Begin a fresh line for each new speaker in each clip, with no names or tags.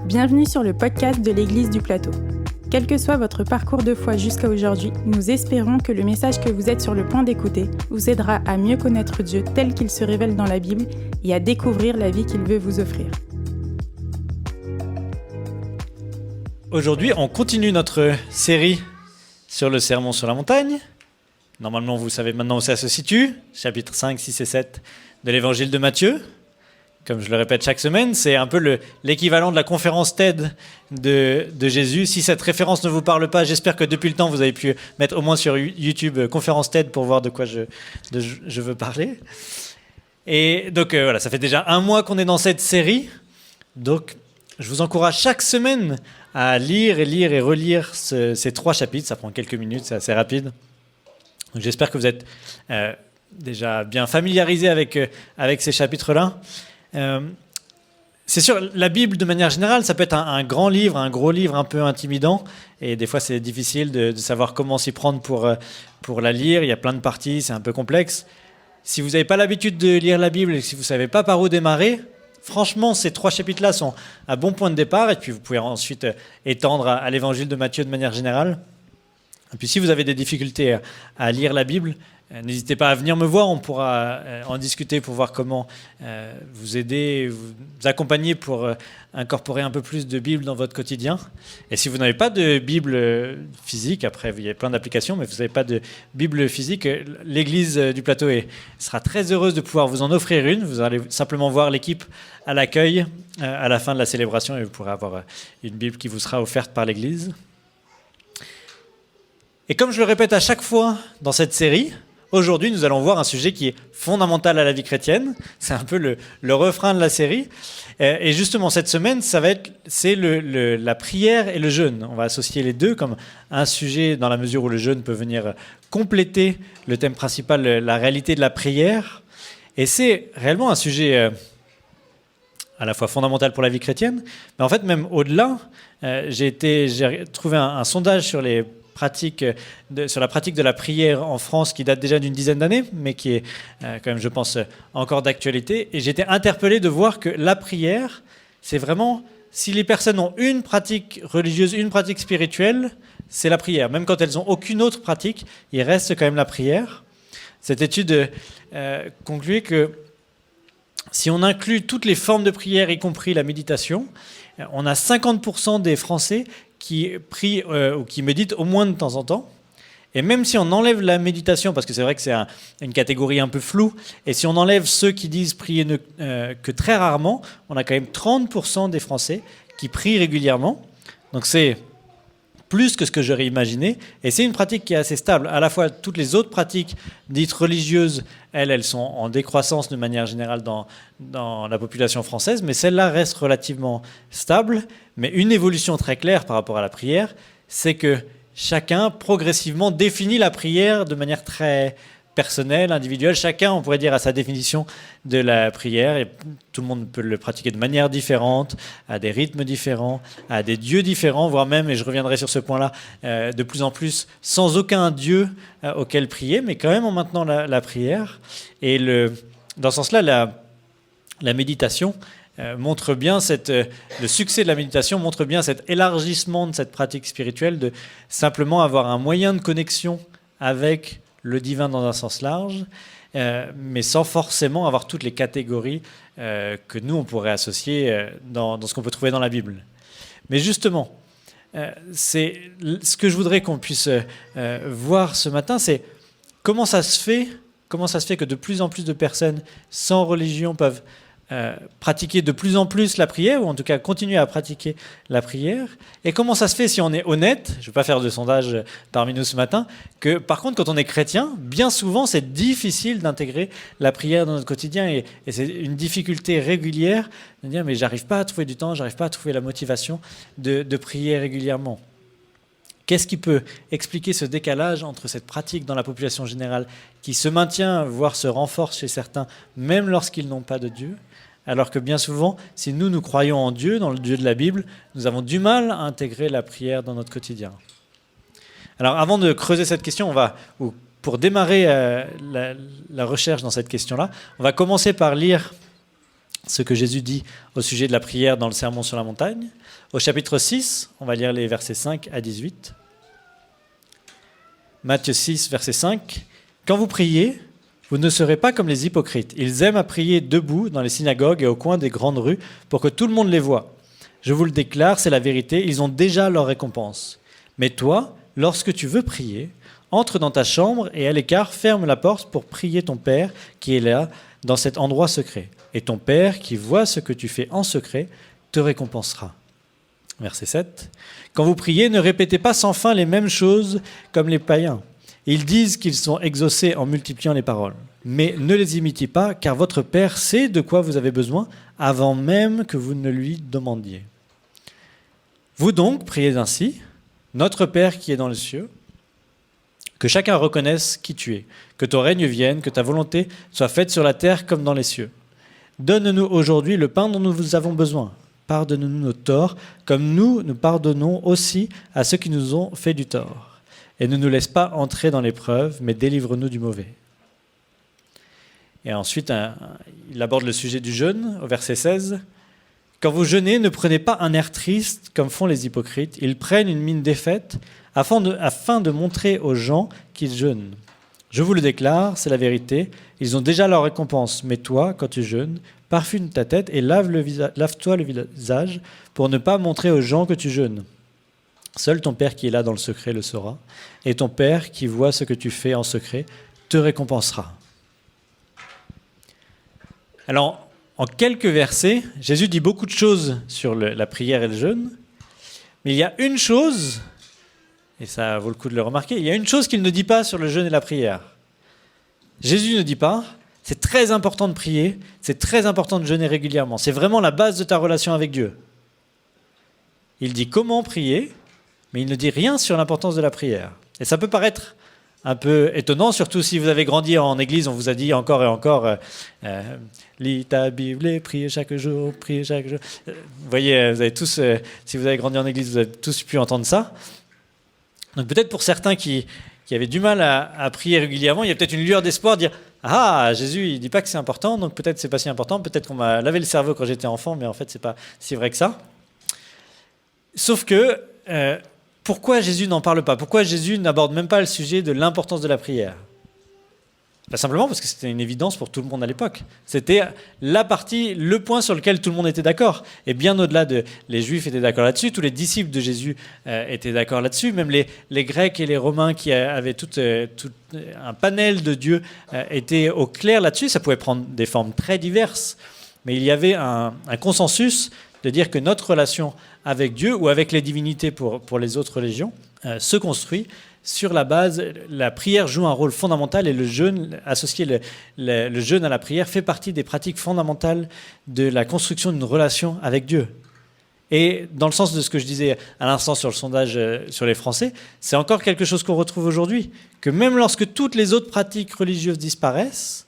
Bienvenue sur le podcast de l'Église du Plateau. Quel que soit votre parcours de foi jusqu'à aujourd'hui, nous espérons que le message que vous êtes sur le point d'écouter vous aidera à mieux connaître Dieu tel qu'il se révèle dans la Bible et à découvrir la vie qu'il veut vous offrir.
Aujourd'hui, on continue notre série sur le Sermon sur la montagne. Normalement, vous savez maintenant où ça se situe, chapitres 5, 6 et 7 de l'Évangile de Matthieu. Comme je le répète chaque semaine, c'est un peu l'équivalent de la conférence TED de Jésus. Si cette référence ne vous parle pas, j'espère que depuis le temps, vous avez pu mettre au moins sur YouTube conférence TED pour voir de quoi je veux parler. Et donc voilà, ça fait déjà un mois qu'on est dans cette série. Donc je vous encourage chaque semaine à lire et relire ces 3 chapitres. Ça prend quelques minutes, c'est assez rapide. Donc, j'espère que vous êtes déjà bien familiarisés avec ces chapitres-là. C'est sûr, la Bible, de manière générale, ça peut être un grand livre, un gros livre un peu intimidant. Et des fois, c'est difficile de savoir comment s'y prendre pour la lire. Il y a plein de parties, c'est un peu complexe. Si vous n'avez pas l'habitude de lire la Bible et si vous ne savez pas par où démarrer, franchement, ces 3 chapitres-là sont un bon point de départ. Et puis, vous pouvez ensuite étendre à l'Évangile de Matthieu de manière générale. Et puis si vous avez des difficultés à lire la Bible, n'hésitez pas à venir me voir, on pourra en discuter pour voir comment vous aider, vous accompagner pour incorporer un peu plus de Bible dans votre quotidien. Et si vous n'avez pas de Bible physique, après il y a plein d'applications, mais vous n'avez pas de Bible physique, l'Église du Plateau sera très heureuse de pouvoir vous en offrir une. Vous allez simplement voir l'équipe à l'accueil à la fin de la célébration et vous pourrez avoir une Bible qui vous sera offerte par l'Église. Et comme je le répète à chaque fois dans cette série, aujourd'hui nous allons voir un sujet qui est fondamental à la vie chrétienne. C'est un peu le refrain de la série. Et justement cette semaine, c'est la prière et le jeûne. On va associer les deux comme un sujet dans la mesure où le jeûne peut venir compléter le thème principal, la réalité de la prière. Et c'est réellement un sujet à la fois fondamental pour la vie chrétienne, mais en fait même au-delà, j'ai trouvé un sondage sur sur la pratique de la prière en France qui date déjà d'une dizaine d'années, mais qui est quand même, je pense, encore d'actualité. Et j'étais interpellé de voir que la prière, c'est vraiment, si les personnes ont une pratique religieuse, une pratique spirituelle, c'est la prière. Même quand elles n'ont aucune autre pratique, il reste quand même la prière. Cette étude concluait que si on inclut toutes les formes de prière, y compris la méditation, on a 50% des Français qui prient ou qui méditent au moins de temps en temps. Et même si on enlève la méditation, parce que c'est vrai que c'est une catégorie un peu floue, et si on enlève ceux qui disent prier que très rarement, on a quand même 30% des Français qui prient régulièrement. Donc c'est plus que ce que j'aurais imaginé, et c'est une pratique qui est assez stable. À la fois, toutes les autres pratiques dites religieuses, elles sont en décroissance de manière générale dans la population française, mais celle-là reste relativement stable. Mais une évolution très claire par rapport à la prière, c'est que chacun progressivement définit la prière de manière très personnelle, individuelle. Chacun, on pourrait dire, a sa définition de la prière, et tout le monde peut le pratiquer de manière différente, à des rythmes différents, à des dieux différents, voire même, et je reviendrai sur ce point-là, de plus en plus sans aucun dieu auquel prier, mais quand même en maintenant la prière. Et dans ce sens-là, la méditation montre bien le succès de la méditation montre bien cet élargissement de cette pratique spirituelle, de simplement avoir un moyen de connexion avec le divin dans un sens large, mais sans forcément avoir toutes les catégories que nous, on pourrait associer dans ce qu'on peut trouver dans la Bible. Mais justement, c'est ce que je voudrais qu'on puisse voir ce matin, c'est comment ça se fait que de plus en plus de personnes sans religion peuvent pratiquer de plus en plus la prière, ou en tout cas continuer à pratiquer la prière. Et comment ça se fait, si on est honnête, je ne vais pas faire de sondage parmi nous ce matin, que par contre quand on est chrétien, bien souvent c'est difficile d'intégrer la prière dans notre quotidien, et c'est une difficulté régulière de dire mais j'arrive pas à trouver du temps, j'arrive pas à trouver la motivation de prier régulièrement. Qu'est-ce qui peut expliquer ce décalage entre cette pratique dans la population générale qui se maintient, voire se renforce chez certains, même lorsqu'ils n'ont pas de Dieu, alors que bien souvent, si nous croyons en Dieu, dans le Dieu de la Bible, nous avons du mal à intégrer la prière dans notre quotidien. Alors avant de creuser cette question, pour démarrer la recherche dans cette question-là, on va commencer par lire ce que Jésus dit au sujet de la prière dans le Sermon sur la montagne. Au chapitre 6, on va lire les versets 5 à 18. Matthieu 6, verset 5. « Quand vous priez, vous ne serez pas comme les hypocrites. Ils aiment à prier debout dans les synagogues et au coin des grandes rues pour que tout le monde les voie. Je vous le déclare, c'est la vérité, ils ont déjà leur récompense. Mais toi, lorsque tu veux prier, entre dans ta chambre et à l'écart, ferme la porte pour prier ton Père qui est là, dans cet endroit secret. Et ton Père qui voit ce que tu fais en secret te récompensera. » Verset 7. « Quand vous priez, ne répétez pas sans fin les mêmes choses comme les païens. Ils disent qu'ils sont exaucés en multipliant les paroles. Mais ne les imitez pas, car votre Père sait de quoi vous avez besoin avant même que vous ne lui demandiez. Vous donc, priez ainsi, notre Père qui est dans les cieux, que chacun reconnaisse qui tu es, que ton règne vienne, que ta volonté soit faite sur la terre comme dans les cieux. Donne-nous aujourd'hui le pain dont nous avons besoin. Pardonne-nous nos torts, comme nous pardonnons aussi à ceux qui nous ont fait du tort. Et ne nous laisse pas entrer dans l'épreuve, mais délivre-nous du mauvais. » Et ensuite, il aborde le sujet du jeûne, au verset 16. « Quand vous jeûnez, ne prenez pas un air triste, comme font les hypocrites. Ils prennent une mine défaite, afin de montrer aux gens qu'ils jeûnent. Je vous le déclare, c'est la vérité, ils ont déjà leur récompense. Mais toi, quand tu jeûnes, parfume ta tête et lave-toi le visage pour ne pas montrer aux gens que tu jeûnes. Seul ton Père qui est là dans le secret le saura, et ton Père qui voit ce que tu fais en secret te récompensera. » Alors, en quelques versets, Jésus dit beaucoup de choses sur la prière et le jeûne, mais il y a une chose, et ça vaut le coup de le remarquer, il y a une chose qu'il ne dit pas sur le jeûne et la prière. Jésus ne dit pas, c'est très important de prier, c'est très important de jeûner régulièrement, c'est vraiment la base de ta relation avec Dieu. Il dit comment prier, mais il ne dit rien sur l'importance de la prière. Et ça peut paraître un peu étonnant, surtout si vous avez grandi en église, on vous a dit encore et encore, lis ta Bible et prie chaque jour, prie chaque jour. Vous voyez, vous avez tous, si vous avez grandi en église, vous avez tous pu entendre ça. Donc peut-être pour certains qui avaient du mal à prier régulièrement, il y a peut-être une lueur d'espoir de dire « Ah, Jésus, il ne dit pas que c'est important, donc peut-être c'est pas si important, peut-être qu'on m'a lavé le cerveau quand j'étais enfant, mais en fait, c'est pas si vrai que ça. » Sauf que, pourquoi Jésus n'en parle pas ? Pourquoi Jésus n'aborde même pas le sujet de l'importance de la prière ? Simplement parce que c'était une évidence pour tout le monde à l'époque. C'était la partie, le point sur lequel tout le monde était d'accord. Et bien au-delà les Juifs étaient d'accord là-dessus, tous les disciples de Jésus étaient d'accord là-dessus, même les Grecs et les Romains qui avaient tout un panel de dieux étaient au clair là-dessus. Ça pouvait prendre des formes très diverses, mais il y avait un consensus de dire que notre relation avec Dieu ou avec les divinités pour les autres religions se construit sur la base, la prière joue un rôle fondamental et le jeûne, associer le jeûne à la prière, fait partie des pratiques fondamentales de la construction d'une relation avec Dieu. Et dans le sens de ce que je disais à l'instant sur le sondage sur les Français, c'est encore quelque chose qu'on retrouve aujourd'hui, que même lorsque toutes les autres pratiques religieuses disparaissent,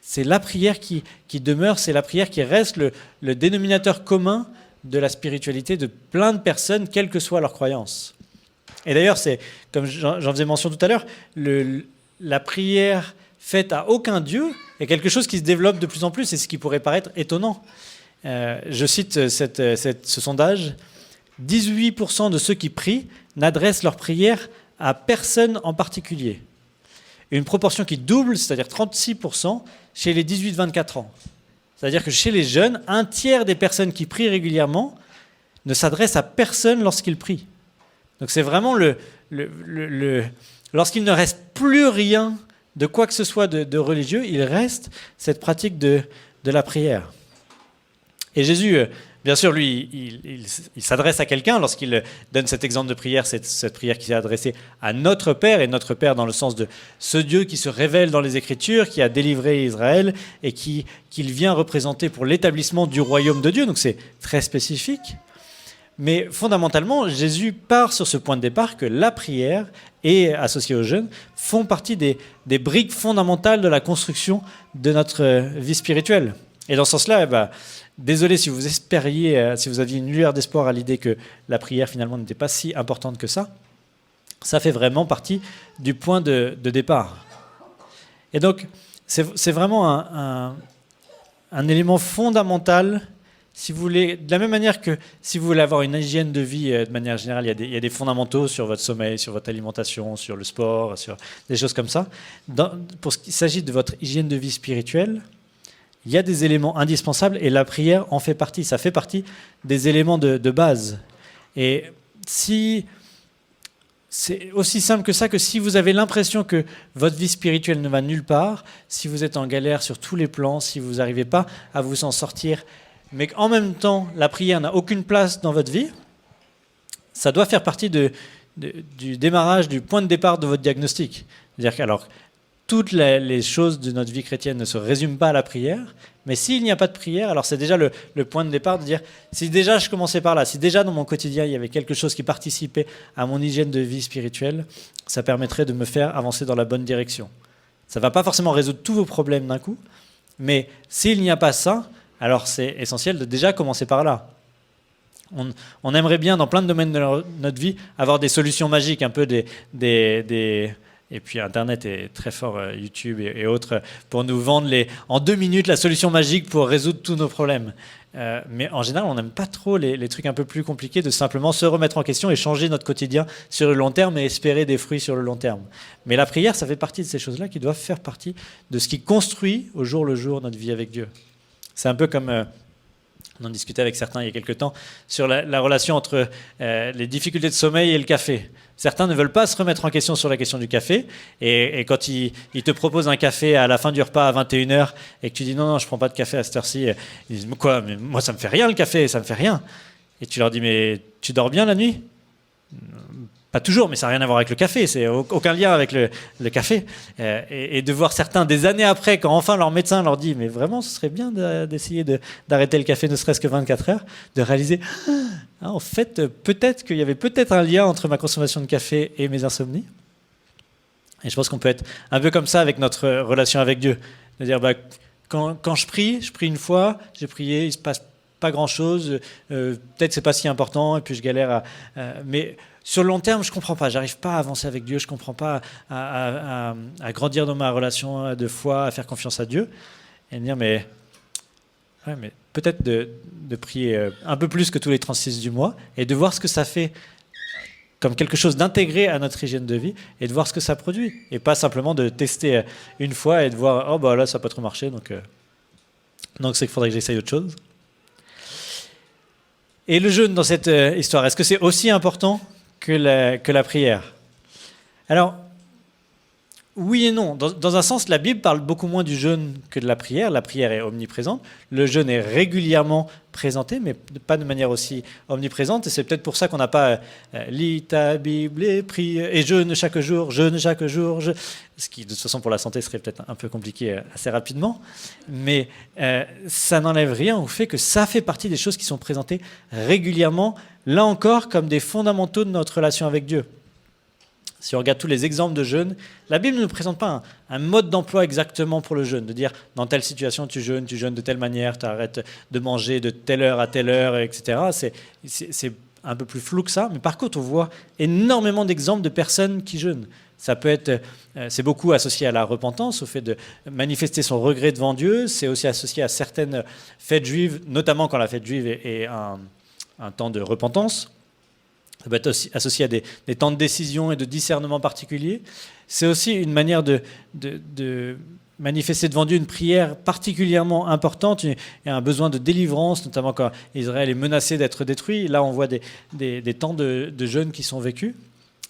c'est la prière qui demeure, c'est la prière qui reste le dénominateur commun de la spiritualité de plein de personnes, quelle que soit leur croyance. Et d'ailleurs, c'est, comme j'en faisais mention tout à l'heure, la prière faite à aucun Dieu est quelque chose qui se développe de plus en plus, et ce qui pourrait paraître étonnant. Je cite ce sondage, 18% de ceux qui prient n'adressent leur prière à personne en particulier. Une proportion qui double, c'est-à-dire 36% chez les 18-24 ans. C'est-à-dire que chez les jeunes, un tiers des personnes qui prient régulièrement ne s'adressent à personne lorsqu'ils prient. Donc c'est vraiment lorsqu'il ne reste plus rien de quoi que ce soit de religieux, il reste cette pratique de la prière. Et Jésus, bien sûr, lui, il s'adresse à quelqu'un lorsqu'il donne cet exemple de prière, cette prière qui s'est adressée à notre Père, et notre Père dans le sens de ce Dieu qui se révèle dans les Écritures, qui a délivré Israël et qu'il vient représenter pour l'établissement du royaume de Dieu. Donc c'est très spécifique. Mais fondamentalement, Jésus part sur ce point de départ que la prière et associée au jeûne font partie des briques fondamentales de la construction de notre vie spirituelle. Et dans ce sens-là, désolé si vous espériez, si vous aviez une lueur d'espoir à l'idée que la prière finalement n'était pas si importante que ça. Ça fait vraiment partie du point de départ. Et donc, c'est vraiment un un élément fondamental. Si vous voulez, de la même manière que si vous voulez avoir une hygiène de vie de manière générale, il y a des fondamentaux sur votre sommeil, sur votre alimentation, sur le sport, sur des choses comme ça. Pour ce qui s'agit de votre hygiène de vie spirituelle, il y a des éléments indispensables et la prière en fait partie. Ça fait partie des éléments de base. Et si c'est aussi simple que ça, que si vous avez l'impression que votre vie spirituelle ne va nulle part, si vous êtes en galère sur tous les plans, si vous n'arrivez pas à vous en sortir, mais qu'en même temps, la prière n'a aucune place dans votre vie, ça doit faire partie du démarrage, du point de départ de votre diagnostic. C'est-à-dire que, alors, toutes les choses de notre vie chrétienne ne se résument pas à la prière, mais s'il n'y a pas de prière, alors c'est déjà le point de départ de dire, si déjà je commençais par là, si déjà dans mon quotidien il y avait quelque chose qui participait à mon hygiène de vie spirituelle, ça permettrait de me faire avancer dans la bonne direction. Ça ne va pas forcément résoudre tous vos problèmes d'un coup, mais s'il n'y a pas ça, alors c'est essentiel de déjà commencer par là. On aimerait bien, dans plein de domaines de notre vie, avoir des solutions magiques, un peu et puis Internet est très fort, YouTube et autres, pour nous vendre en 2 minutes la solution magique pour résoudre tous nos problèmes. Mais en général, on n'aime pas trop les trucs un peu plus compliqués, de simplement se remettre en question et changer notre quotidien sur le long terme et espérer des fruits sur le long terme. Mais la prière, ça fait partie de ces choses-là qui doivent faire partie de ce qui construit au jour le jour notre vie avec Dieu. C'est un peu comme, on en discutait avec certains il y a quelques temps, sur la relation entre les difficultés de sommeil et le café. Certains ne veulent pas se remettre en question sur la question du café, et quand ils te proposent un café à la fin du repas à 21h, et que tu dis non, je ne prends pas de café à cette heure-ci, ils disent quoi, mais moi ça ne me fait rien le café, ça ne me fait rien. Et tu leur dis, mais tu dors bien la nuit ? Pas toujours, mais ça n'a rien à voir avec le café, c'est aucun lien avec le café. Et de voir certains, des années après, quand enfin leur médecin leur dit « mais vraiment, ce serait bien d'essayer d'arrêter le café ne serait-ce que 24 heures », de réaliser « en fait, peut-être qu'il y avait peut-être un lien entre ma consommation de café et mes insomnies ». Et je pense qu'on peut être un peu comme ça avec notre relation avec Dieu. C'est-à-dire, quand je prie une fois, j'ai prié, il ne se passe pas grand-chose, peut-être c'est pas si important, et puis je galère mais sur le long terme, je ne comprends pas, j'arrive pas à avancer avec Dieu, je ne comprends pas à grandir dans ma relation de foi, à faire confiance à Dieu, et me dire, mais peut-être de prier un peu plus que tous les 36 du mois, et de voir ce que ça fait comme quelque chose d'intégré à notre hygiène de vie, et de voir ce que ça produit, et pas simplement de tester une fois et de voir, oh bah là ça n'a pas trop marché, donc c'est qu'il faudrait que j'essaye autre chose. Et le jeûne dans cette histoire, est-ce que c'est aussi important que la prière ? Alors, oui et non. Dans un sens, la Bible parle beaucoup moins du jeûne que de la prière. La prière est omniprésente. Le jeûne est régulièrement présenté, mais pas de manière aussi omniprésente. Et c'est peut-être pour ça qu'on n'a pas lis ta Bible et prie et jeûne chaque jour, ce qui, de toute façon, pour la santé, serait peut-être un peu compliqué assez rapidement. Mais ça n'enlève rien au fait que ça fait partie des choses qui sont présentées régulièrement, là encore, comme des fondamentaux de notre relation avec Dieu. Si on regarde tous les exemples de jeûne, la Bible ne nous présente pas un mode d'emploi exactement pour le jeûne, de dire dans telle situation tu jeûnes de telle manière, tu arrêtes de manger de telle heure à telle heure, etc. C'est un peu plus flou que ça, mais par contre on voit énormément d'exemples de personnes qui jeûnent. Ça peut être, c'est beaucoup associé à la repentance, au fait de manifester son regret devant Dieu, c'est aussi associé à certaines fêtes juives, notamment quand la fête juive est un temps de repentance. Ça peut être aussi associé à des temps de décision et de discernement particuliers. C'est aussi une manière de manifester devant Dieu une prière particulièrement importante. Il y a un besoin de délivrance, notamment quand Israël est menacé d'être détruit. Là, on voit des temps de jeûne qui sont vécus.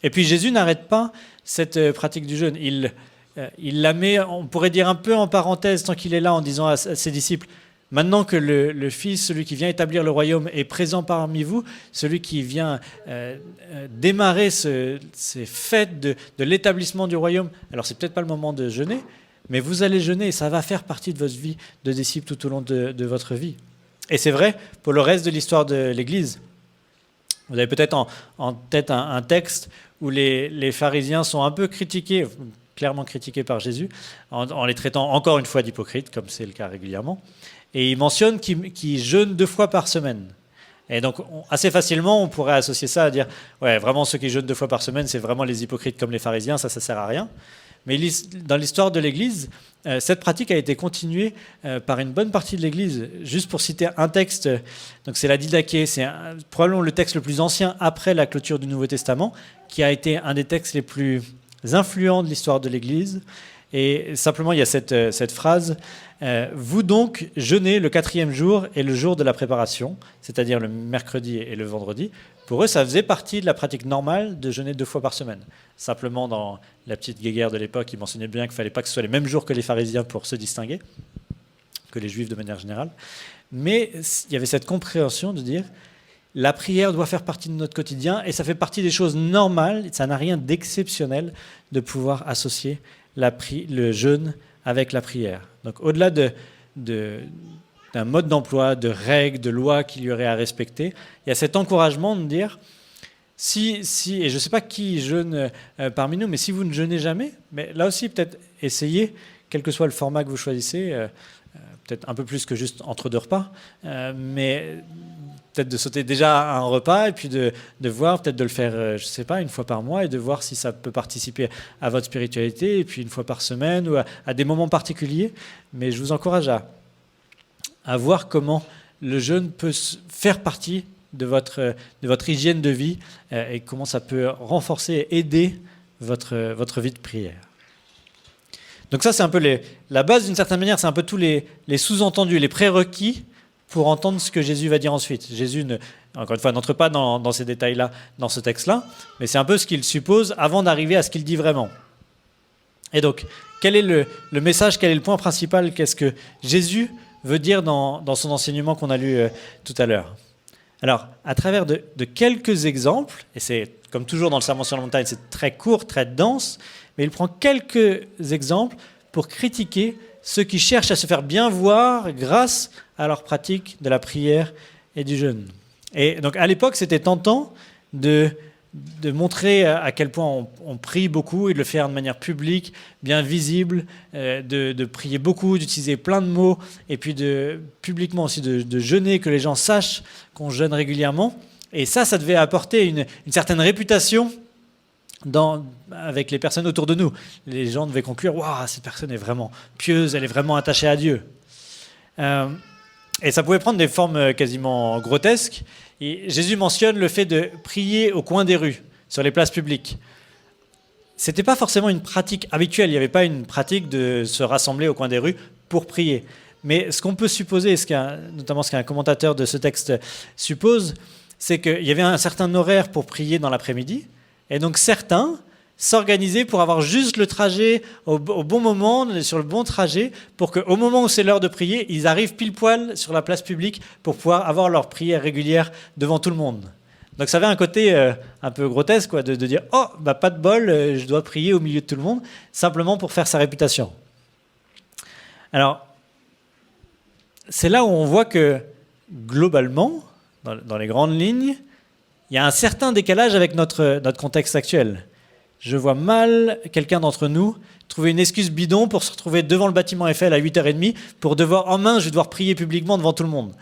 Et puis Jésus n'arrête pas cette pratique du jeûne. Il la met, on pourrait dire un peu en parenthèse, tant qu'il est là, en disant à ses disciples, maintenant que le Fils, celui qui vient établir le royaume, est présent parmi vous, celui qui vient démarrer ces fêtes de l'établissement du royaume, alors c'est peut-être pas le moment de jeûner, mais vous allez jeûner et ça va faire partie de votre vie de disciple tout au long de votre vie. Et c'est vrai pour le reste de l'histoire de l'Église. Vous avez peut-être en tête un texte où les pharisiens sont un peu critiqués, clairement critiqués par Jésus, en les traitant encore une fois d'hypocrites, comme c'est le cas régulièrement. Et il mentionne qu'ils jeûnent 2 fois par semaine. Et donc, assez facilement, on pourrait associer ça à dire, ouais, vraiment, ceux qui jeûnent 2 fois par semaine, c'est vraiment les hypocrites comme les pharisiens, ça sert à rien. Mais dans l'histoire de l'Église, cette pratique a été continuée par une bonne partie de l'Église. Juste pour citer un texte, donc c'est la Didaché, c'est probablement le texte le plus ancien après la clôture du Nouveau Testament, qui a été un des textes les plus influents de l'histoire de l'Église. Et simplement, il y a cette phrase « Vous donc jeûnez le 4e jour et le jour de la préparation », c'est-à-dire le mercredi et le vendredi. Pour eux, ça faisait partie de la pratique normale de jeûner 2 fois par semaine. Simplement, dans la petite guéguerre de l'époque, ils mentionnaient bien qu'il ne fallait pas que ce soit les mêmes jours que les pharisiens pour se distinguer, que les juifs de manière générale. Mais il y avait cette compréhension de dire la prière doit faire partie de notre quotidien et ça fait partie des choses normales, ça n'a rien d'exceptionnel de pouvoir associer le jeûne avec la prière. Donc au-delà d'un mode d'emploi, de règles, de lois qu'il y aurait à respecter, il y a cet encouragement de dire, et je ne sais pas qui jeûne parmi nous, mais si vous ne jeûnez jamais, mais là aussi peut-être essayez, quel que soit le format que vous choisissez, peut-être un peu plus que juste entre 2 repas, mais peut-être de sauter déjà un repas et puis de voir, peut-être de le faire, je ne sais pas, 1 fois par mois et de voir si ça peut participer à votre spiritualité et puis 1 fois par semaine ou à des moments particuliers. Mais je vous encourage à voir comment le jeûne peut faire partie de votre hygiène de vie et comment ça peut renforcer et aider votre vie de prière. Donc ça, c'est un peu la base d'une certaine manière, c'est un peu tous les sous-entendus, les prérequis pour entendre ce que Jésus va dire ensuite. Jésus, encore une fois, n'entre pas dans ces détails-là, dans ce texte-là, mais c'est un peu ce qu'il suppose avant d'arriver à ce qu'il dit vraiment. Et donc, quel est le message, quel est le point principal, qu'est-ce que Jésus veut dire dans son enseignement qu'on a lu tout à l'heure? Alors, à travers de quelques exemples, et c'est comme toujours dans le Sermon sur la montagne, c'est très court, très dense, mais il prend quelques exemples pour critiquer ceux qui cherchent à se faire bien voir grâce à leur pratique de la prière et du jeûne. Et donc à l'époque, c'était tentant de montrer à quel point on prie beaucoup et de le faire de manière publique, bien visible, de prier beaucoup, d'utiliser plein de mots, et puis publiquement aussi de jeûner, que les gens sachent qu'on jeûne régulièrement. Et ça devait apporter une certaine réputation avec les personnes autour de nous. Les gens devaient conclure « Waouh, cette personne est vraiment pieuse, elle est vraiment attachée à Dieu ». Et ça pouvait prendre des formes quasiment grotesques. Et Jésus mentionne le fait de prier au coin des rues, sur les places publiques. Ce n'était pas forcément une pratique habituelle, il n'y avait pas une pratique de se rassembler au coin des rues pour prier. Mais ce qu'on peut supposer, notamment ce qu'un commentateur de ce texte suppose, c'est qu'il y avait un certain horaire pour prier dans l'après-midi, et donc certains s'organiser pour avoir juste le trajet au bon moment, sur le bon trajet, pour qu'au moment où c'est l'heure de prier, ils arrivent pile poil sur la place publique pour pouvoir avoir leur prière régulière devant tout le monde. Donc ça avait un côté un peu grotesque, quoi, de dire « Oh, bah, pas de bol, je dois prier au milieu de tout le monde », simplement pour faire sa réputation. Alors, c'est là où on voit que, globalement, dans les grandes lignes, il y a un certain décalage avec notre contexte actuel. Je vois mal quelqu'un d'entre nous trouver une excuse bidon pour se retrouver devant le bâtiment Eiffel à 8h30 pour je vais devoir prier publiquement devant tout le monde.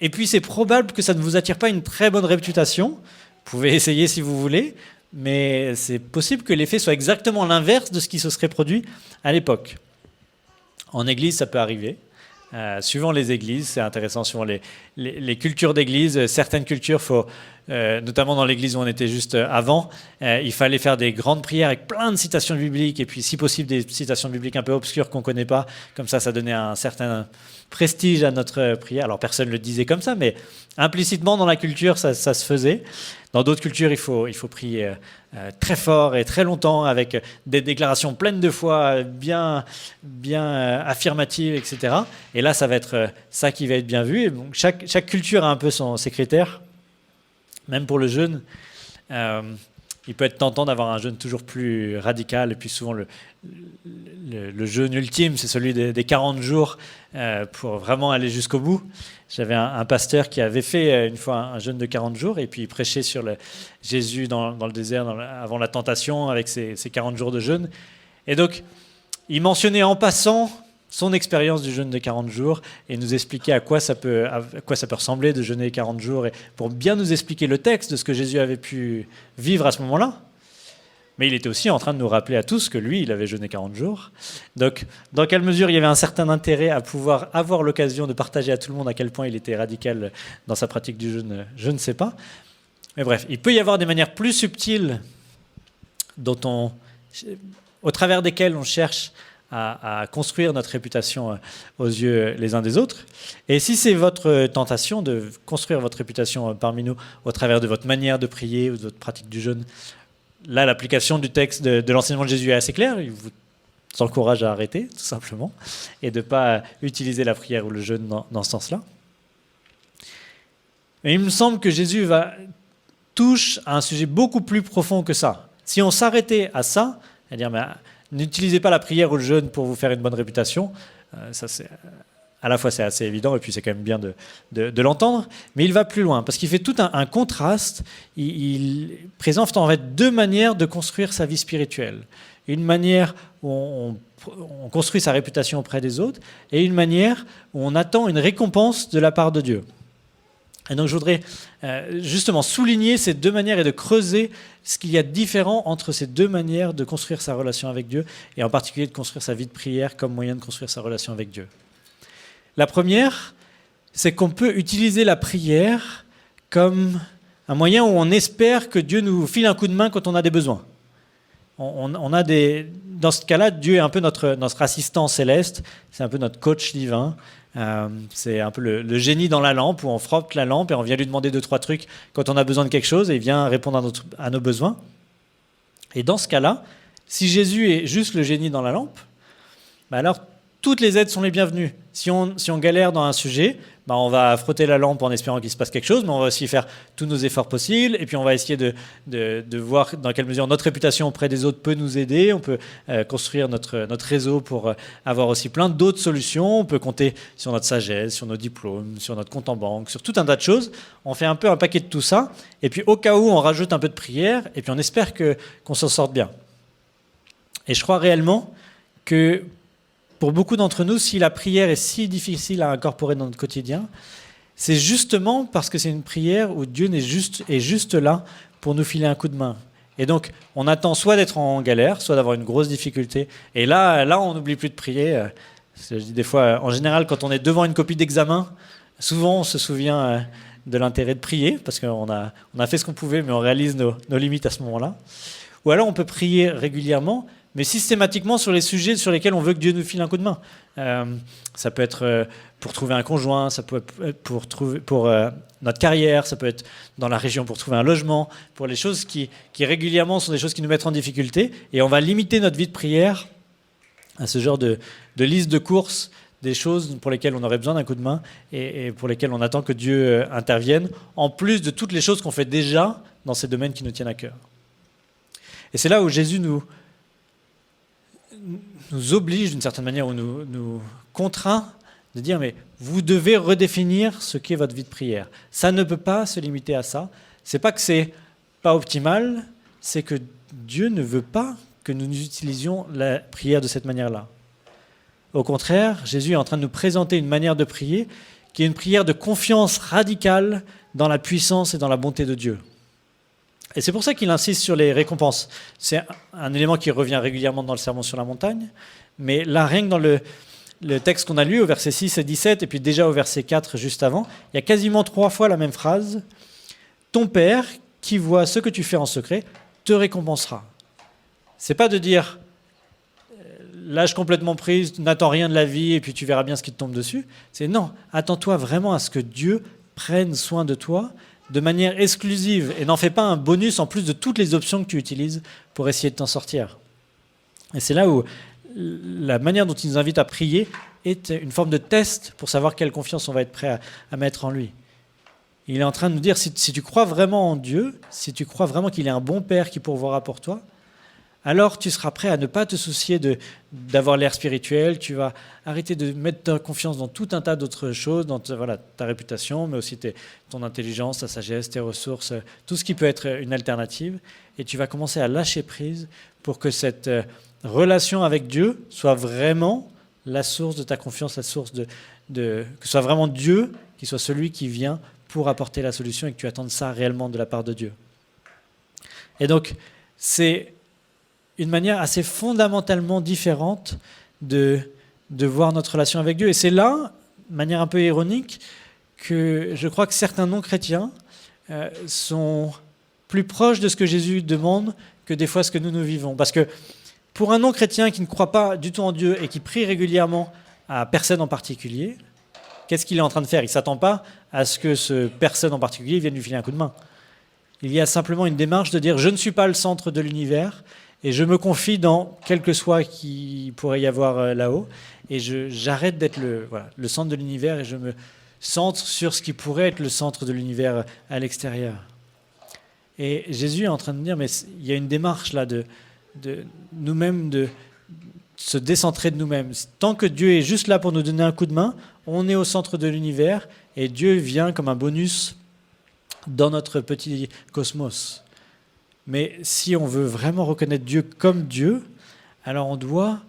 Et puis c'est probable que ça ne vous attire pas une très bonne réputation. Vous pouvez essayer si vous voulez, mais c'est possible que l'effet soit exactement l'inverse de ce qui se serait produit à l'époque. En église, ça peut arriver. Suivant les églises, c'est intéressant, suivant les cultures d'église, certaines cultures, notamment dans l'église où on était juste avant, il fallait faire des grandes prières avec plein de citations bibliques, et puis si possible des citations bibliques un peu obscures qu'on ne connaît pas, comme ça donnait un certain prestige à notre prière. Alors personne ne le disait comme ça, mais implicitement dans la culture, ça se faisait. Dans d'autres cultures, il faut prier très fort et très longtemps, avec des déclarations pleines de foi, bien affirmatives, etc. Et là, ça va être ça qui va être bien vu. Et donc, chaque culture a un peu ses critères. Même pour le jeûne, il peut être tentant d'avoir un jeûne toujours plus radical. Et puis souvent, le jeûne ultime, c'est celui des 40 jours pour vraiment aller jusqu'au bout. J'avais un pasteur qui avait fait une fois un jeûne de 40 jours et puis il prêchait sur Jésus dans le désert avant la tentation avec ses 40 jours de jeûne. Et donc, il mentionnait en passant son expérience du jeûne de 40 jours et nous expliquer à quoi ça peut ressembler de jeûner 40 jours et pour bien nous expliquer le texte de ce que Jésus avait pu vivre à ce moment-là. Mais il était aussi en train de nous rappeler à tous que lui, il avait jeûné 40 jours. Donc, dans quelle mesure il y avait un certain intérêt à pouvoir avoir l'occasion de partager à tout le monde à quel point il était radical dans sa pratique du jeûne, je ne sais pas. Mais bref, il peut y avoir des manières plus subtiles au travers desquelles on cherche à construire notre réputation aux yeux les uns des autres. Et si c'est votre tentation de construire votre réputation parmi nous au travers de votre manière de prier ou de votre pratique du jeûne, là, l'application du texte de l'enseignement de Jésus est assez claire. Il vous encourage à arrêter, tout simplement, et de ne pas utiliser la prière ou le jeûne dans ce sens-là. Mais il me semble que Jésus touche à un sujet beaucoup plus profond que ça. Si on s'arrêtait à ça, c'est-à-dire n'utilisez pas la prière ou le jeûne pour vous faire une bonne réputation, ça c'est... À la fois, c'est assez évident, et puis c'est quand même bien de l'entendre, mais il va plus loin, parce qu'il fait tout un contraste. Il présente en fait deux manières de construire sa vie spirituelle. Une manière où on construit sa réputation auprès des autres, et une manière où on attend une récompense de la part de Dieu. Et donc je voudrais justement souligner ces deux manières et de creuser ce qu'il y a de différent entre ces deux manières de construire sa relation avec Dieu, et en particulier de construire sa vie de prière comme moyen de construire sa relation avec Dieu. La première, c'est qu'on peut utiliser la prière comme un moyen où on espère que Dieu nous file un coup de main quand on a des besoins. Dans ce cas-là, Dieu est un peu notre assistant céleste, c'est un peu notre coach divin, c'est un peu le génie dans la lampe, où on frotte la lampe et on vient lui demander 2-3 trucs quand on a besoin de quelque chose, et il vient répondre à nos besoins. Et dans ce cas-là, si Jésus est juste le génie dans la lampe, alors toutes les aides sont les bienvenues. Si on galère dans un sujet, on va frotter la lampe en espérant qu'il se passe quelque chose, mais on va aussi faire tous nos efforts possibles, et puis on va essayer de voir dans quelle mesure notre réputation auprès des autres peut nous aider. On peut construire notre réseau pour avoir aussi plein d'autres solutions. On peut compter sur notre sagesse, sur nos diplômes, sur notre compte en banque, sur tout un tas de choses. On fait un peu un paquet de tout ça, et puis au cas où, on rajoute un peu de prière, et puis on espère qu'on s'en sorte bien. Et je crois réellement que pour beaucoup d'entre nous, si la prière est si difficile à incorporer dans notre quotidien, c'est justement parce que c'est une prière où Dieu est juste là pour nous filer un coup de main. Et donc, on attend soit d'être en galère, soit d'avoir une grosse difficulté. Et là, on n'oublie plus de prier. Je dis des fois, en général, quand on est devant une copie d'examen, souvent on se souvient de l'intérêt de prier, parce qu'on a fait ce qu'on pouvait, mais on réalise nos limites à ce moment-là. Ou alors on peut prier régulièrement, mais systématiquement sur les sujets sur lesquels on veut que Dieu nous file un coup de main. Ça peut être pour trouver un conjoint, ça peut être pour notre carrière, ça peut être dans la région pour trouver un logement, pour les choses qui régulièrement sont des choses qui nous mettent en difficulté, et on va limiter notre vie de prière à ce genre de liste de courses, des choses pour lesquelles on aurait besoin d'un coup de main et pour lesquelles on attend que Dieu intervienne, en plus de toutes les choses qu'on fait déjà dans ces domaines qui nous tiennent à cœur. Et c'est là où Jésus nous oblige d'une certaine manière, ou nous contraint de dire, mais vous devez redéfinir ce qu'est votre vie de prière. Ça ne peut pas se limiter à ça. C'est pas que c'est pas optimal, c'est que Dieu ne veut pas que nous utilisions la prière de cette manière-là. Au contraire, Jésus est en train de nous présenter une manière de prier qui est une prière de confiance radicale dans la puissance et dans la bonté de Dieu. Et c'est pour ça qu'il insiste sur les récompenses. C'est un élément qui revient régulièrement dans le Sermon sur la montagne, mais là, rien que dans le texte qu'on a lu, au verset 6 et 17, et puis déjà au verset 4 juste avant, il y a quasiment 3 fois la même phrase. « Ton Père, qui voit ce que tu fais en secret, te récompensera. » C'est pas de dire « lâche complètement prise, n'attends rien de la vie, et puis tu verras bien ce qui te tombe dessus. » C'est non, attends-toi vraiment à ce que Dieu prenne soin de toi, de manière exclusive, et n'en fais pas un bonus en plus de toutes les options que tu utilises pour essayer de t'en sortir. Et c'est là où la manière dont il nous invite à prier est une forme de test pour savoir quelle confiance on va être prêt à mettre en lui. Il est en train de nous dire, si tu crois vraiment en Dieu, si tu crois vraiment qu'il est un bon Père qui pourvoira pour toi, alors tu seras prêt à ne pas te soucier d'avoir l'air spirituel, tu vas arrêter de mettre ta confiance dans tout un tas d'autres choses, dans ta réputation, mais aussi ton intelligence, ta sagesse, tes ressources, tout ce qui peut être une alternative, et tu vas commencer à lâcher prise pour que cette relation avec Dieu soit vraiment la source de ta confiance, la source que ce soit vraiment Dieu qui soit celui qui vient pour apporter la solution et que tu attendes ça réellement de la part de Dieu. Et donc, c'est une manière assez fondamentalement différente de voir notre relation avec Dieu. Et c'est là, de manière un peu ironique, que je crois que certains non-chrétiens sont plus proches de ce que Jésus demande que des fois ce que nous vivons. Parce que pour un non-chrétien qui ne croit pas du tout en Dieu et qui prie régulièrement à personne en particulier, qu'est-ce qu'il est en train de faire? Il ne s'attend pas à ce que ce personne en particulier vienne lui filer un coup de main. Il y a simplement une démarche de dire « je ne suis pas le centre de l'univers et je me confie dans quel que soit qui pourrait y avoir là-haut et j'arrête d'être le centre de l'univers et je me centre sur ce qui pourrait être le centre de l'univers à l'extérieur. » Et Jésus est en train de dire, mais il y a une démarche là de nous-mêmes, de se décentrer de nous-mêmes. Tant que Dieu est juste là pour nous donner un coup de main, on est au centre de l'univers et Dieu vient comme un bonus dans notre petit cosmos. Mais si on veut vraiment reconnaître Dieu comme Dieu, alors on doit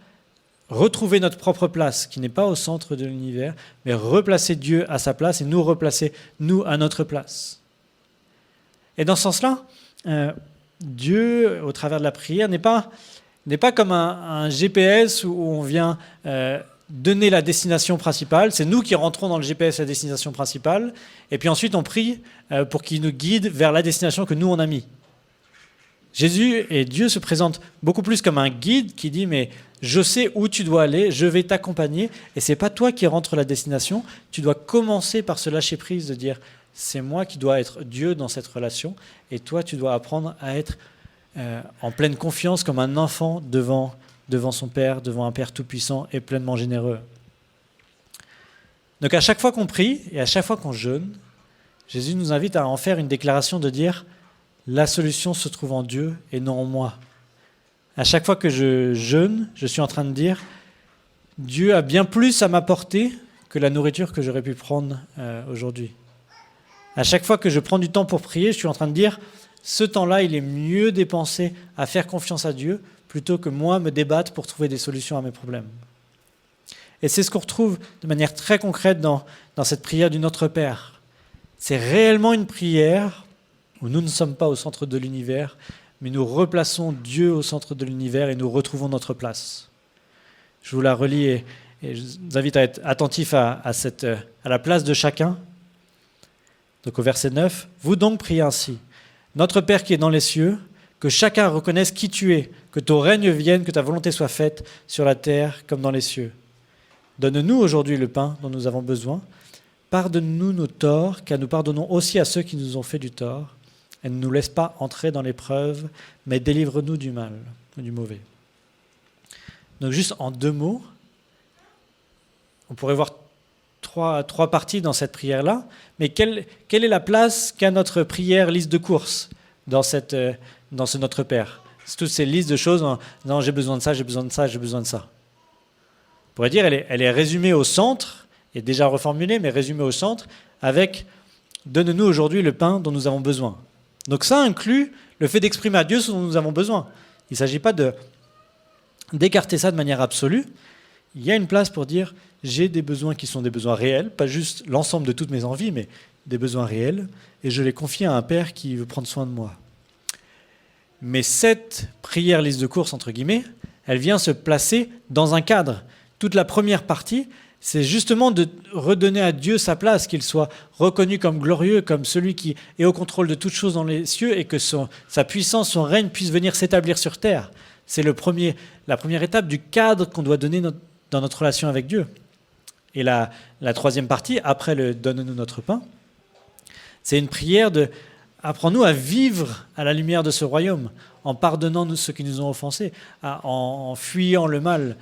retrouver notre propre place, qui n'est pas au centre de l'univers, mais replacer Dieu à sa place et nous replacer, nous, à notre place. Et dans ce sens-là, Dieu, au travers de la prière, n'est pas comme un GPS où on vient donner la destination principale. C'est nous qui rentrons dans le GPS la destination principale, et puis ensuite on prie pour qu'il nous guide vers la destination que nous on a mis. Jésus et Dieu se présentent beaucoup plus comme un guide qui dit « mais je sais où tu dois aller, je vais t'accompagner, et c'est pas toi qui rentres la destination, tu dois commencer par ce lâcher-prise de dire « c'est moi qui dois être Dieu dans cette relation, et toi tu dois apprendre à être en pleine confiance comme un enfant devant son Père, devant un Père tout-puissant et pleinement généreux. » Donc à chaque fois qu'on prie et à chaque fois qu'on jeûne, Jésus nous invite à en faire une déclaration de dire « la solution se trouve en Dieu et non en moi ». À chaque fois que je jeûne, je suis en train de dire « Dieu a bien plus à m'apporter que la nourriture que j'aurais pu prendre aujourd'hui ». À chaque fois que je prends du temps pour prier, je suis en train de dire « ce temps-là, il est mieux dépensé à faire confiance à Dieu plutôt que moi me débattre pour trouver des solutions à mes problèmes. » Et c'est ce qu'on retrouve de manière très concrète dans cette prière du Notre Père. C'est réellement une prière où nous ne sommes pas au centre de l'univers, mais nous replaçons Dieu au centre de l'univers et nous retrouvons notre place. Je vous la relis et je vous invite à être attentifs à la place de chacun. Donc au verset 9, « Vous donc priez ainsi, Notre Père qui est dans les cieux, que chacun reconnaisse qui tu es, que ton règne vienne, que ta volonté soit faite sur la terre comme dans les cieux. Donne-nous aujourd'hui le pain dont nous avons besoin. Pardonne-nous nos torts, car nous pardonnons aussi à ceux qui nous ont fait du tort. Et ne nous laisse pas entrer dans l'épreuve, mais délivre-nous du mal, du mauvais. » Donc juste en 2 mots, on pourrait voir trois parties dans cette prière-là, mais quelle est la place qu'a notre prière liste de courses dans ce Notre Père? C'est toutes ces listes de choses, non, j'ai besoin de ça, j'ai besoin de ça, j'ai besoin de ça. On pourrait dire elle est résumée au centre, et déjà reformulée, mais résumée au centre, avec « Donne-nous aujourd'hui le pain dont nous avons besoin ». Donc ça inclut le fait d'exprimer à Dieu ce dont nous avons besoin. Il ne s'agit pas d'écarter ça de manière absolue. Il y a une place pour dire « j'ai des besoins qui sont des besoins réels, pas juste l'ensemble de toutes mes envies, mais des besoins réels, et je les confie à un Père qui veut prendre soin de moi. » Mais cette prière liste de courses, entre guillemets, elle vient se placer dans un cadre. Toute la première partie, c'est justement de redonner à Dieu sa place, qu'il soit reconnu comme glorieux, comme celui qui est au contrôle de toutes choses dans les cieux et que sa puissance, son règne puisse venir s'établir sur terre. C'est la première étape du cadre qu'on doit donner dans notre relation avec Dieu. Et la troisième partie, après le « donne-nous notre pain », c'est une prière de « apprends-nous à vivre à la lumière de ce royaume, en pardonnant ceux qui nous ont offensés, en fuyant le mal ».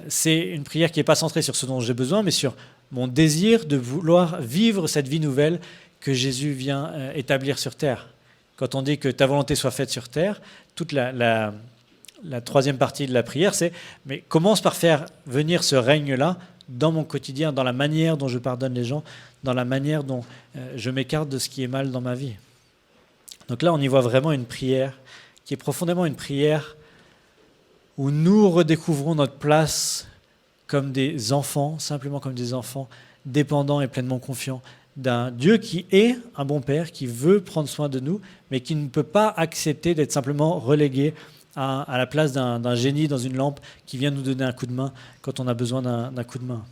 C'est une prière qui n'est pas centrée sur ce dont j'ai besoin, mais sur mon désir de vouloir vivre cette vie nouvelle que Jésus vient établir sur terre. Quand on dit que ta volonté soit faite sur terre, toute la troisième partie de la prière, c'est « mais commence par faire venir ce règne-là dans mon quotidien, dans la manière dont je pardonne les gens, dans la manière dont je m'écarte de ce qui est mal dans ma vie. » Donc là, on y voit vraiment une prière qui est profondément une prière où nous redécouvrons notre place comme des enfants, simplement comme des enfants dépendants et pleinement confiants d'un Dieu qui est un bon Père, qui veut prendre soin de nous, mais qui ne peut pas accepter d'être simplement relégué à la place d'un génie dans une lampe qui vient nous donner un coup de main quand on a besoin d'un coup de main.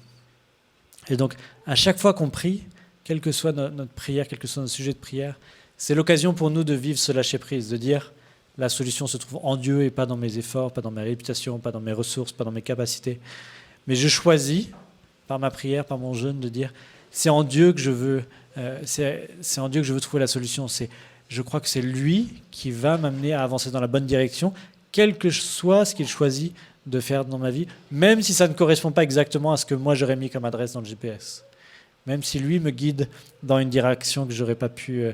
Et donc, à chaque fois qu'on prie, quelle que soit notre prière, quel que soit notre sujet de prière, c'est l'occasion pour nous de vivre ce lâcher-prise, de dire la solution se trouve en Dieu et pas dans mes efforts, pas dans ma réputation, pas dans mes ressources, pas dans mes capacités. Mais je choisis, par ma prière, par mon jeûne, de dire c'est en Dieu que je veux, c'est en Dieu que je veux trouver la solution. Je crois que c'est lui qui va m'amener à avancer dans la bonne direction, quel que soit ce qu'il choisit de faire dans ma vie, même si ça ne correspond pas exactement à ce que moi j'aurais mis comme adresse dans le GPS. Même si lui me guide dans une direction que je n'aurais pas pu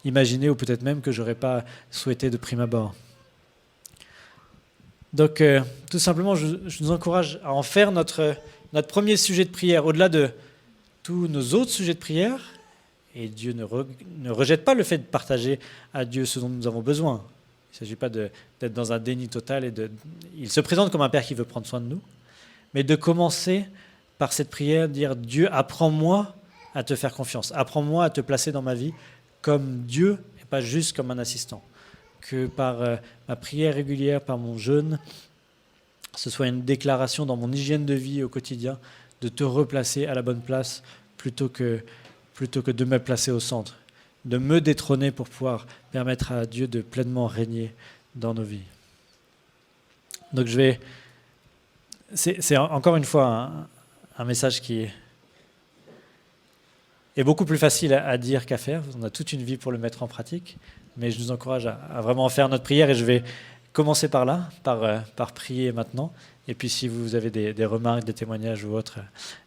imaginer ou peut-être même que je n'aurais pas souhaité de prime abord. Donc, tout simplement, je nous encourage à en faire notre premier sujet de prière, au-delà de tous nos autres sujets de prière. Et Dieu ne rejette pas le fait de partager à Dieu ce dont nous avons besoin. Il ne s'agit pas d'être dans un déni total. Il se présente comme un Père qui veut prendre soin de nous. Mais de commencer par cette prière, dire « Dieu, apprends-moi à te faire confiance. Apprends-moi à te placer dans ma vie comme Dieu et pas juste comme un assistant. » Que par ma prière régulière, par mon jeûne, ce soit une déclaration dans mon hygiène de vie au quotidien de te replacer à la bonne place plutôt que de me placer au centre, de me détrôner pour pouvoir permettre à Dieu de pleinement régner dans nos vies. Donc c'est encore une fois un message qui est beaucoup plus facile à dire qu'à faire. On a toute une vie pour le mettre en pratique, mais je nous encourage à vraiment faire notre prière et je vais commencer par là, par prier maintenant. Et puis si vous avez des remarques, des témoignages ou autres,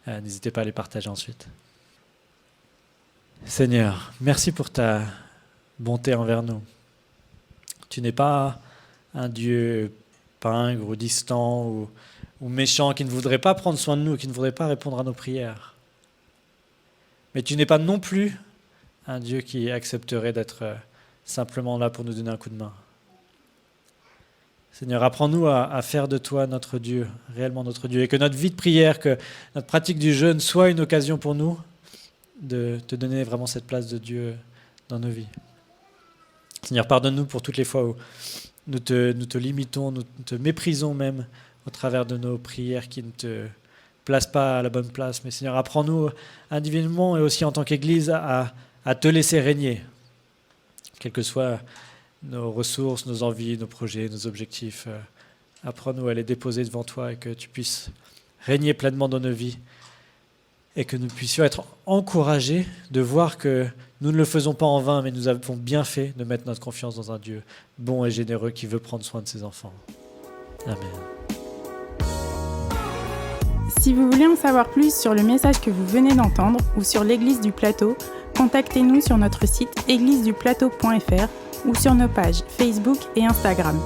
n'hésitez pas à les partager ensuite. Seigneur, merci pour ta bonté envers nous. Tu n'es pas un Dieu pingre ou distant ou méchant qui ne voudrait pas prendre soin de nous, qui ne voudrait pas répondre à nos prières. Mais tu n'es pas non plus un Dieu qui accepterait d'être simplement là pour nous donner un coup de main. Seigneur, apprends-nous à faire de toi notre Dieu, réellement notre Dieu, et que notre vie de prière, que notre pratique du jeûne soit une occasion pour nous de te donner vraiment cette place de Dieu dans nos vies. Seigneur, pardonne-nous pour toutes les fois où nous te limitons, nous te méprisons même au travers de nos prières qui ne te placent pas à la bonne place. Mais Seigneur, apprends-nous individuellement et aussi en tant qu'Église à te laisser régner, quelles que soient nos ressources, nos envies, nos projets, nos objectifs. Apprends-nous à les déposer devant toi et que tu puisses régner pleinement dans nos vies et que nous puissions être encouragés de voir que nous ne le faisons pas en vain, mais nous avons bien fait de mettre notre confiance dans un Dieu bon et généreux qui veut prendre soin de ses enfants. Amen.
Si vous voulez en savoir plus sur le message que vous venez d'entendre ou sur l'Église du Plateau, contactez-nous sur notre site égliseduplateau.fr ou sur nos pages Facebook et Instagram.